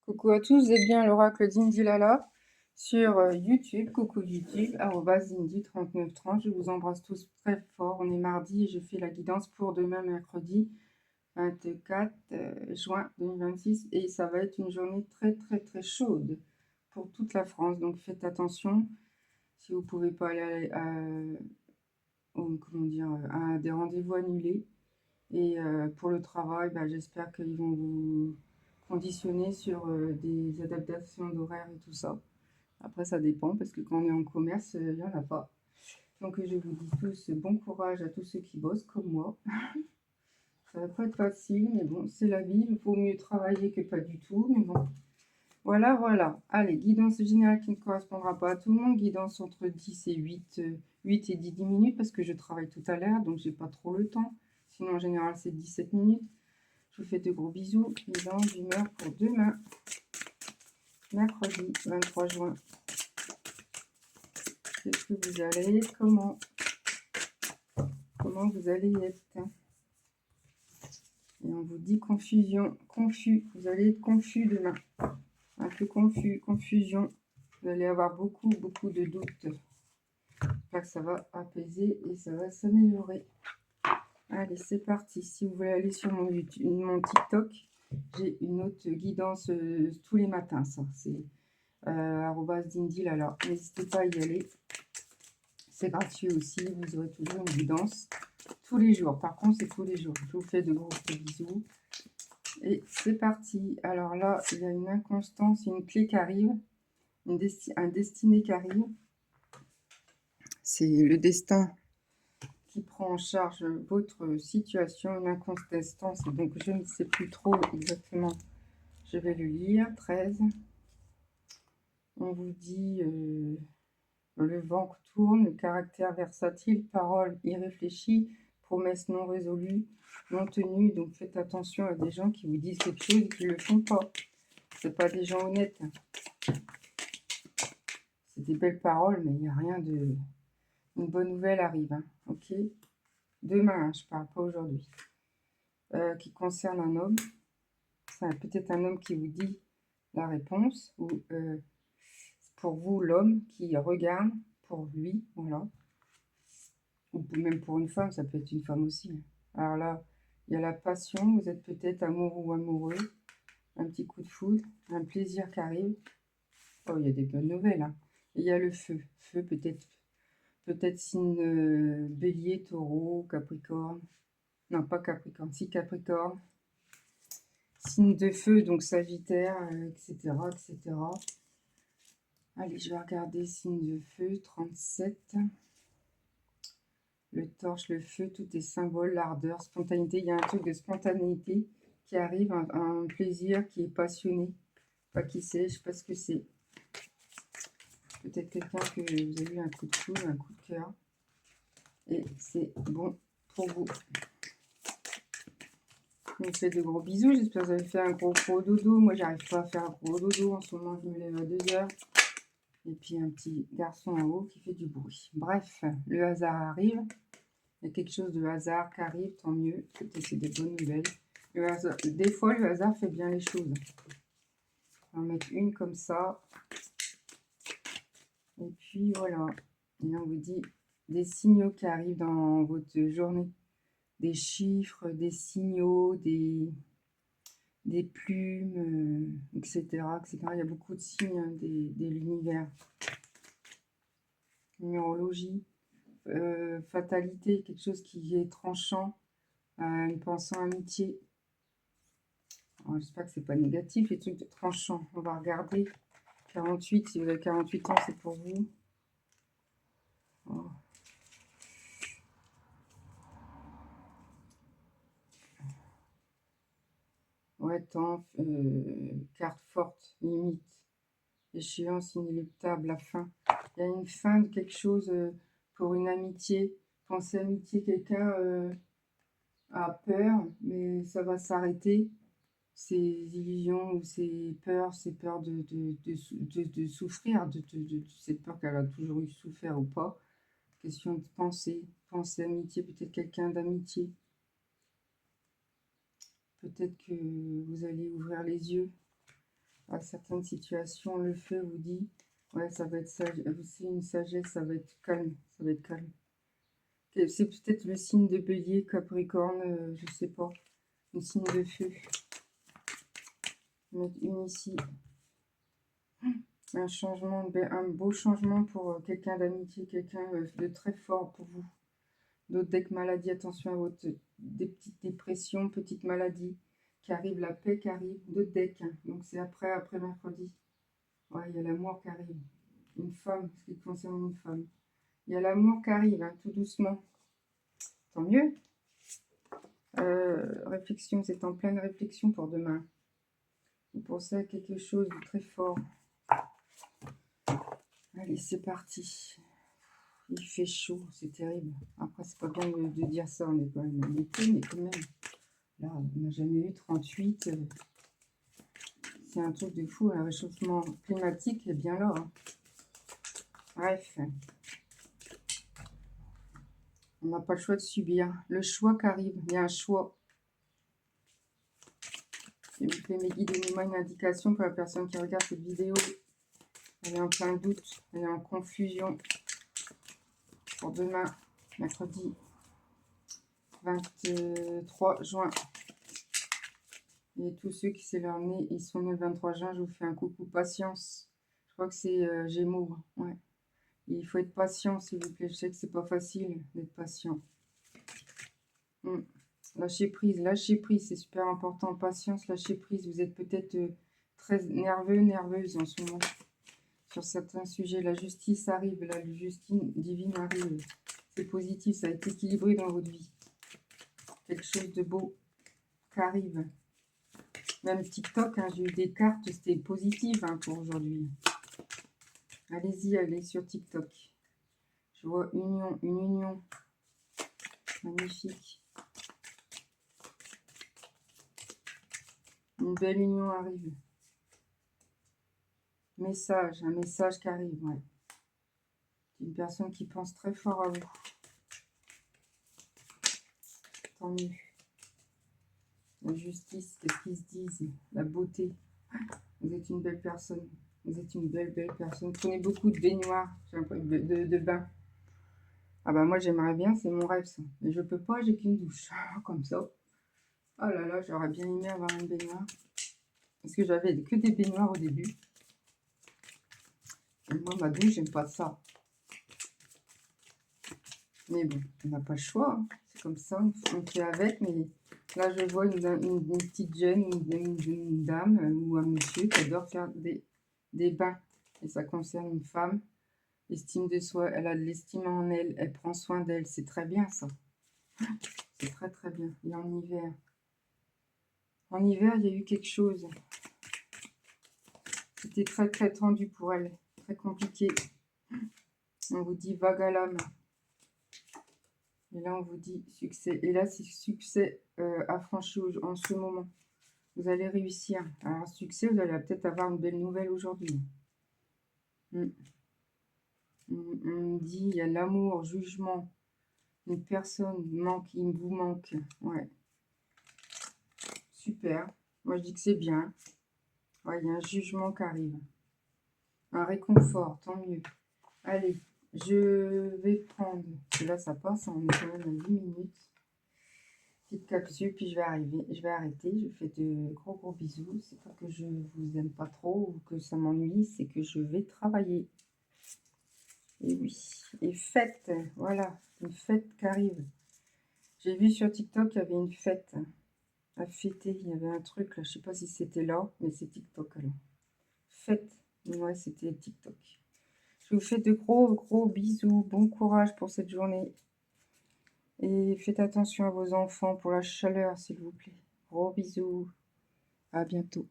Coucou à tous, vous êtes bien à l'oracle d'Indy Lala sur YouTube. Coucou YouTube, @Indy3930. Je vous embrasse tous très fort. On est mardi et je fais la guidance pour demain, mercredi 24 juin 2026. Et ça va être une journée très chaude pour toute la France. Donc faites attention. Si vous ne pouvez pas aller à des rendez-vous annulés. Et pour le travail, j'espère qu'ils vont vous conditionner sur des adaptations d'horaire et tout ça. Après, ça dépend, parce que quand on est en commerce, il n'y en a pas. Donc, je vous dis tous bon courage à tous ceux qui bossent comme moi. Ça va pas être facile, mais bon, c'est la vie. Il vaut mieux travailler que pas du tout, mais bon. Voilà. Allez, guidance générale qui ne correspondra pas à tout le monde. Guidance entre 10 et 8 et 10 minutes, parce que je travaille tout à l'heure, donc j'ai pas trop le temps. Sinon, en général, c'est 17 minutes. Je vous fais de gros bisous. Guidance d'humeur pour demain, mercredi 23 juin. Qu'est-ce que vous allez être? Comment vous allez être? Et on vous dit confusion, confus. Vous allez être confus demain. Un peu confus, confusion. Vous allez avoir beaucoup de doutes. J'espère que ça va apaiser et ça va s'améliorer. Allez, c'est parti. Si vous voulez aller sur mon TikTok, j'ai une autre guidance tous les matins. Ça, c'est @Dindy. Alors, n'hésitez pas à y aller. C'est gratuit aussi. Vous aurez toujours une guidance tous les jours. Par contre, c'est tous les jours. Je vous fais de gros bisous. Et c'est parti. Alors là, il y a une inconstance, une clé qui arrive, un destiné qui arrive. C'est le destin qui prend en charge votre situation, une inconstance. Donc, je ne sais plus trop exactement. Je vais le lire. 13. On vous dit le vent tourne, le caractère versatile, parole irréfléchie, promesses non résolues, non tenues. Donc, faites attention à des gens qui vous disent quelque chose et qui ne le font pas. C'est pas des gens honnêtes. C'est des belles paroles, mais il n'y a rien de... Une bonne nouvelle arrive, hein, ok? Demain, hein, je parle pas aujourd'hui. Qui concerne un homme. C'est peut-être un homme qui vous dit la réponse, ou pour vous, l'homme qui regarde pour lui, voilà. Ou même pour une femme, ça peut être une femme aussi. Hein. Alors là, il y a la passion, vous êtes peut-être amoureux ou amoureux, un petit coup de foudre, un plaisir qui arrive. Oh, il y a des bonnes nouvelles, hein. Et il y a le feu. Feu, peut-être signe bélier, taureau, capricorne. Non, pas capricorne, si capricorne. Signe de feu, donc sagittaire, etc., etc. Allez, je vais regarder signe de feu, 37. Le torche, le feu, tout est symbole, l'ardeur, spontanéité. Il y a un truc de spontanéité qui arrive, un plaisir qui est passionné. Pas qui c'est, je sais pas ce que c'est. Peut-être quelqu'un que vous avez eu un coup de foudre, un coup de cœur. Et c'est bon pour vous. Je vous fais de gros bisous. J'espère que vous avez fait un gros dodo. Moi, j'arrive pas à faire un gros dodo. En ce moment, je me lève à 2 heures. Et puis, un petit garçon en haut qui fait du bruit. Bref, le hasard arrive. Il y a quelque chose de hasard qui arrive, tant mieux. Peut-être c'est des bonnes nouvelles. Le hasard, des fois, le hasard fait bien les choses. On va en mettre une comme ça. Et puis, voilà. Et on vous dit des signaux qui arrivent dans votre journée. Des chiffres, des signaux, des plumes, etc., etc. Il y a beaucoup de signes, hein, de l'univers. Numérologie, fatalité, quelque chose qui est tranchant, une pensée amitié. J'espère que c'est pas négatif, les trucs tranchants. On va regarder. 48, si vous avez 48 ans, c'est pour vous. Oh. Ouais, temps, carte forte, limite, échéance inéluctable, la fin. Il y a une fin de quelque chose pour une amitié. Pensez amitié, quelqu'un a peur, mais ça va s'arrêter. Ses illusions ou ses peurs de souffrir, de cette peur qu'elle a toujours eu souffert ou pas. Question de pensée amitié, peut-être quelqu'un d'amitié. Peut-être que vous allez ouvrir les yeux. à certaines situations. Le feu vous dit, ouais, ça va être sage, c'est une sagesse, ça va être calme, ça va être calme. C'est peut-être le signe de Bélier, Capricorne, je sais pas, le signe de feu. Je vais mettre une ici. Un changement, un beau changement pour quelqu'un d'amitié, quelqu'un de très fort pour vous. D'autres decks maladies, attention à votre des petites dépressions, petites maladies qui arrivent, la paix qui arrive. D'autres decks, hein. Donc c'est après mercredi. Ouais, il y a l'amour qui arrive. Une femme, ce qui concerne une femme. Il y a l'amour qui arrive, hein, tout doucement. Tant mieux. Réflexion, vous êtes en pleine réflexion pour demain. Vous pensez à quelque chose de très fort. Allez, c'est parti. Il fait chaud, c'est terrible. Après, c'est pas bien de dire ça, on est quand même en été, mais quand même. Là, on n'a jamais eu 38. C'est un truc de fou, un réchauffement climatique est bien là. Hein. Bref. On n'a pas le choix de subir. Le choix qui arrive, il y a un choix. S'il vous plaît, mes guides, donnez-moi une indication pour la personne qui regarde cette vidéo. Elle est en plein doute, elle est en confusion. Pour demain, mercredi 23 juin. Et tous ceux qui c'est leur nez, ils sont nés le 23 juin, je vous fais un coucou, patience. Je crois que c'est Gémeaux. Ouais. Il faut être patient, s'il vous plaît. Je sais que c'est pas facile d'être patient. Lâcher prise, c'est super important. Patience, lâcher prise. Vous êtes peut-être très nerveux, nerveuse en ce moment. Sur certains sujets, la justice arrive, la justice divine arrive. C'est positif, ça va être équilibré dans votre vie. Quelque chose de beau qui arrive. Même TikTok, hein, j'ai eu des cartes, c'était positif hein, pour aujourd'hui. Allez-y, allez sur TikTok. Je vois une union. Magnifique. Une belle union arrive. Message, un message qui arrive, ouais. Une personne qui pense très fort à vous. Tant mieux. La justice, qu'est-ce qu'ils se disent? La beauté. Vous êtes une belle personne. Vous êtes une belle personne. Prenez beaucoup de baignoires, de bains. Ah bah moi j'aimerais bien, c'est mon rêve ça. Mais je peux pas, j'ai qu'une douche. Comme ça. Oh là là, j'aurais bien aimé avoir une baignoire. Parce que j'avais que des baignoires au début. Et moi ma douche, j'aime pas ça. Mais bon, on n'a pas le choix. Hein. C'est comme ça, on fait avec. Mais là je vois une petite jeune, une dame ou un monsieur qui adore faire des bains. Et ça concerne une femme. Estime de soi, elle a de l'estime en elle, elle prend soin d'elle. C'est très bien ça. C'est très très bien. Et en hiver. En hiver, il y a eu quelque chose. C'était très très tendu pour elle. Très compliqué. On vous dit vague à l'âme. Et là, on vous dit succès. Et là, c'est succès affranchi en ce moment. Vous allez réussir. Alors, succès, vous allez peut-être avoir une belle nouvelle aujourd'hui. On dit, il y a l'amour, jugement. Une personne manque, il vous manque. Ouais. Super. Moi, je dis que c'est bien. Ouais, il y a un jugement qui arrive. Un réconfort, tant mieux. Allez, je vais prendre... Là, ça passe, on est quand même à 10 minutes. Petite capsule, puis je vais arriver. Je vais arrêter. Je fais de gros bisous. C'est pas que je vous aime pas trop ou que ça m'ennuie, c'est que je vais travailler. Et oui. Et fête, voilà. Une fête qui arrive. J'ai vu sur TikTok, il y avait une fête à fêter. Il y avait un truc, là. Je sais pas si c'était là, mais c'est TikTok, alors. Fête. Ouais, c'était TikTok. Je vous fais de gros bisous. Bon courage pour cette journée. Et faites attention à vos enfants pour la chaleur, s'il vous plaît. Gros bisous. À bientôt.